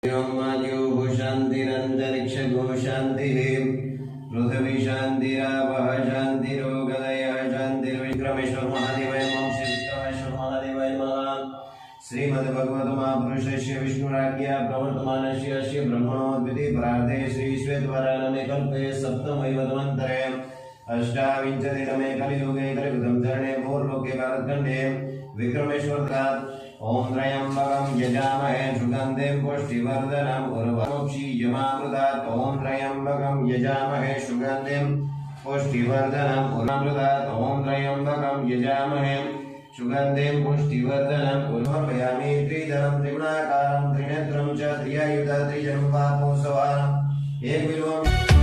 व्योमाद्यो शान्तिरन्तरिक्षगो शान्तिः पृथिवी शान्तिरापः शान्तिरोगदयः शान्तिर्विक्रमेश्वर महादेवाय नमः। श्री विक्रमेश्वर महादेवाय नमः। श्रीमद्भगवत महापुरुषस्य विष्णुराज्ञा प्रवर्तमानस्य अस्य ब्रह्मणोद्भिति प्रार्थे श्री श्वेतवरानने कल्पे सप्तमैवतमन्तरे अष्टाविंशतितमे कलियुगे कलियुगं चरणे भूर्लोके भारतखण्डे विक्रमेश्वरात् ओम त्र्यंबकं यजामहे सुगन्धिं पुष्टिवर्धनम् उर्वारुक्षीयमामृतात् ओम त्र्यंबकं यजामहे सुगन्धिं पुष्टिवर्धनम् उर्वारुक्षीयमामृतात् ओम त्र्यंबकं यजामहे सुगन्धिं पुष्टिवर्धनम् उर्वारुक्षीयमामृतात् त्रिधरं त्रिगुणाकारं त्रिनेत्रं च त्रियायुधं त्रिजन्म पापोत्सवान् एक बिल्वं